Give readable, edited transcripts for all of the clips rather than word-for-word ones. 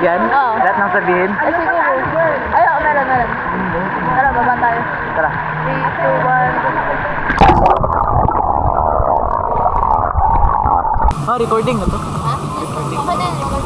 yan? Oo. Lahat ng sabihin? Ay, siguro. Ay, oo, meron. Tara, baba tayo. Tara. 3, 2, 1. Recording na to. Ha? Recording. Okay na yun.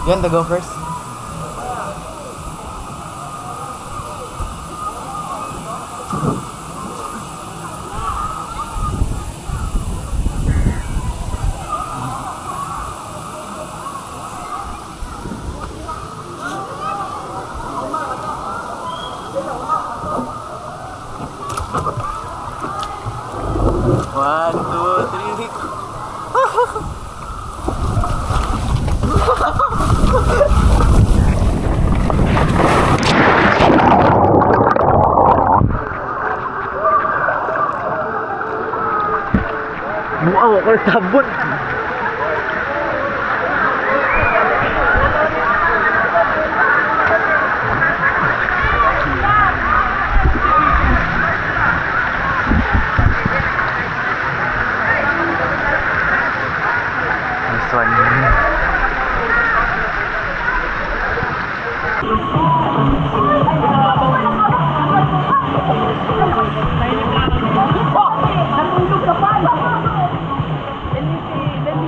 You want to go first? One, two, three. Wow, ako sabon. This one.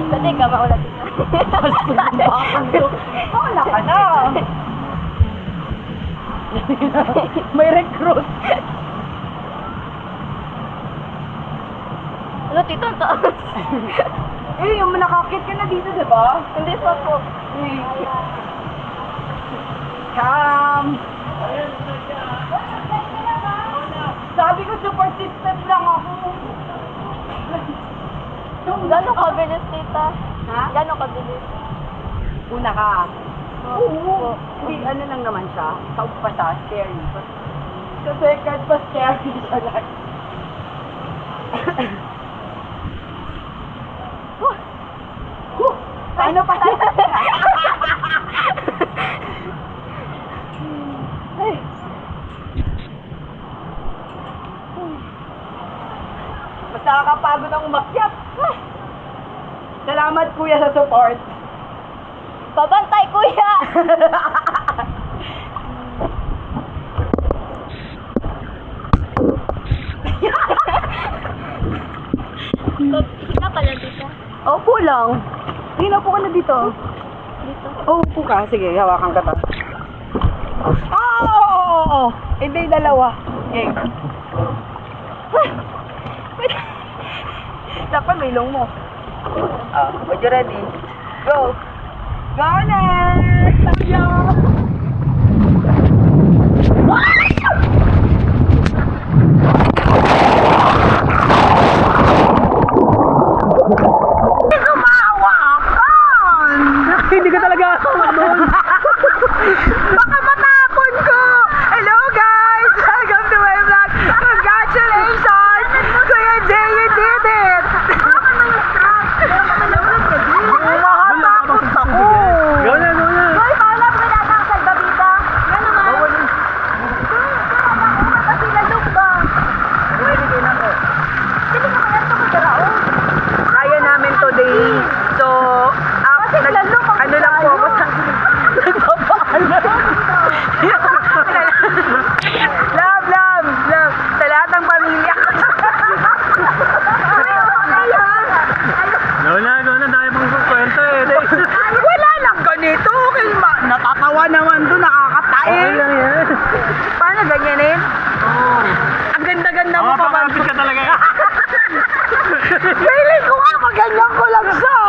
Dati ka, maulat ito. Wala ka na. May recruit. Ano, tito, ang taas. Yung nakakit ka na dito, diba? Hindi pa po. Come. Sabi ko, support system lang ako. Gano'ng kabilis, tita? Ha? Gano'ng kabilis? Una ka. Oo. Hindi, ano lang naman siya. Taog pa siya, scary. Sa second pa scary siya lang. Ano pa siya? Basta nakakapagod ang umakyat. Salamat kuya sa support. Babantay, kuya! Hina pala dito. Opo lang. Hina po ka na dito. Dito. Upo ka. Sige, hawakan ka ta. Oo. Hindi, dalawa. Okay. Dapat may ilong mo. Are you ready? Go! Go na! Hindi ka talaga hawak doon. Baka matapon ko. Hello guys! Welcome to my vlog. Congratulations! Kuya Jay, you did it! Mahatakot ako. Go na. Hoy, paala mo natang sa babita. Yan naman. ganyan ko lang siya.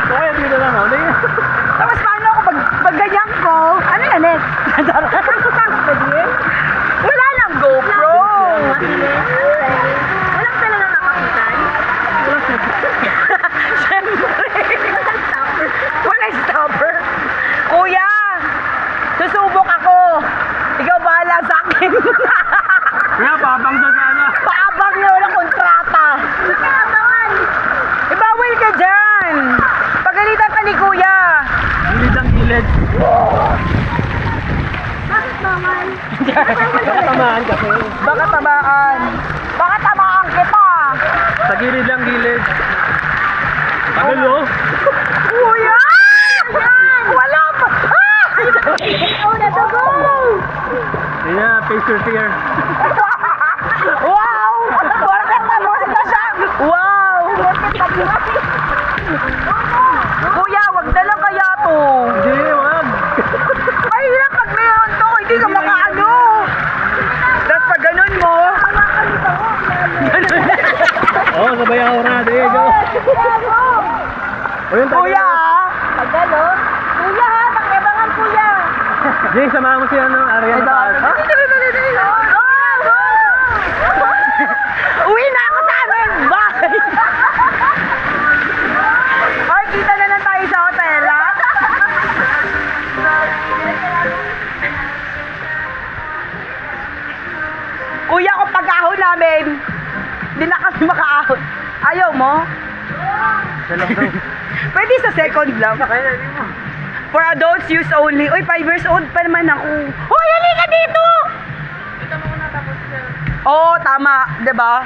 Kaya dito lang ako. Tapos paano ako pag ganyan ko? Ano yan eh? Wala lang GoPro. Walang talaga nakapitan. Walang stopper. Kuya, susubok ako. Ikaw bahala sa akin. Kaya papang sa sana. Paabang na walang kontrata. Nakabangan. Ibawal ka dyan. Pagalitan ka ni Kuya. Gilid ang gilid. Bakit bangan? Tamaan kasi. Baka tamaan. Baka tamaan kita. Sa gilid lang gilid. Tagal mo. Kuya! Wala pa. Ah! Oh, natugo! Yun na, face your fear. Wow! Porket tapos na siya. Wow! Kuya, wag na lang kaya to. Hindi, wag. Ay, hirap pag meron to. Hindi ka makaano. Tapos pag ganun mo. Oo, sabay ako na. There you go. O yun, Kuya, ah. Pagalo? Kuya ha, pakibangan kuya. Jay, samahan mo si ano, Arian sa taas. Ha? Uwi na ako sa amin! Bye! Ay, kita na lang tayo sa hotel, ha? Kuya, kung pag-ahon namin, hindi na kami makaahon. Ayaw mo? Salam daw. Pwede sa second lang. Kaya, hindi mo. For adults use only. Uy, 5 years old pa naman ako. Hoy, halika dito! Oo, tama. Diba?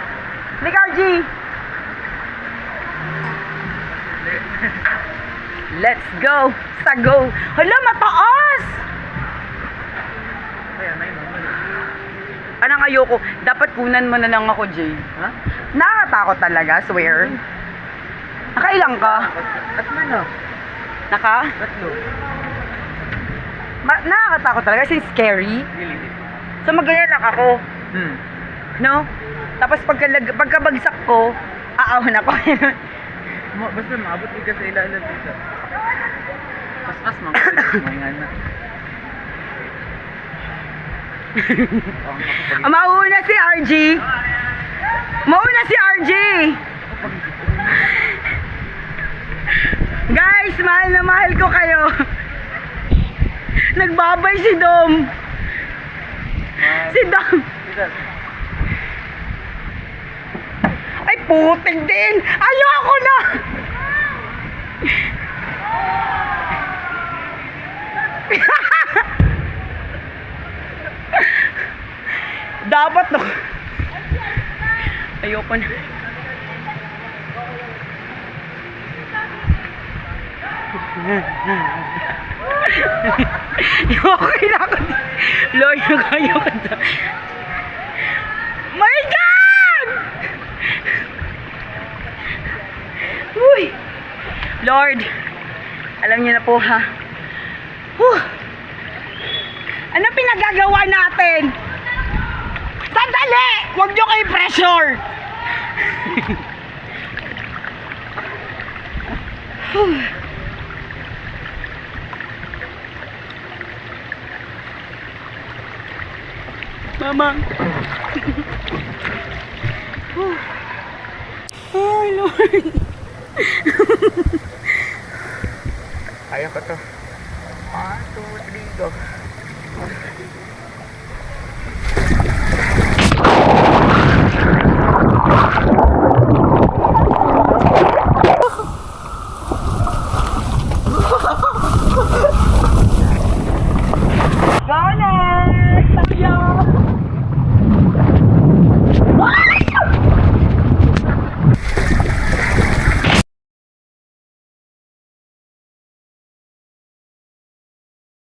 Halika, RG. Let's go. Sa go. Hala, mataas! Kaya, may normal. Anong ayoko? Dapat kunan mo na lang ako, Jay. Ha? Nakakatakot talaga, swear. Nakailang ka? Tatlo na. Naka? Tatlo. Nakakatakot talaga kasi scary. Gilid. So magganyan lang ako. No? Tapos pagkabagsak ko, aahon ako. Basta maabot ka sa ilalim dito. Pas-pas, mga na. Mauna si RG. Mauna si RG. Guys, mahal na mahal ko kayo. Nagbabay si Dom. Si Dom. Ay, puting din. Ayoko na. Dapat no. Ayoko na. Okay na ako. Lord, ayoko na. My God! Uy! Lord, alam niyo na po ha. Ano pinagagawa natin? Sandali! Huwag niyo kayo pressure! Mama. Oh, Lord. Kaya ko to. 1, 2, 3, go.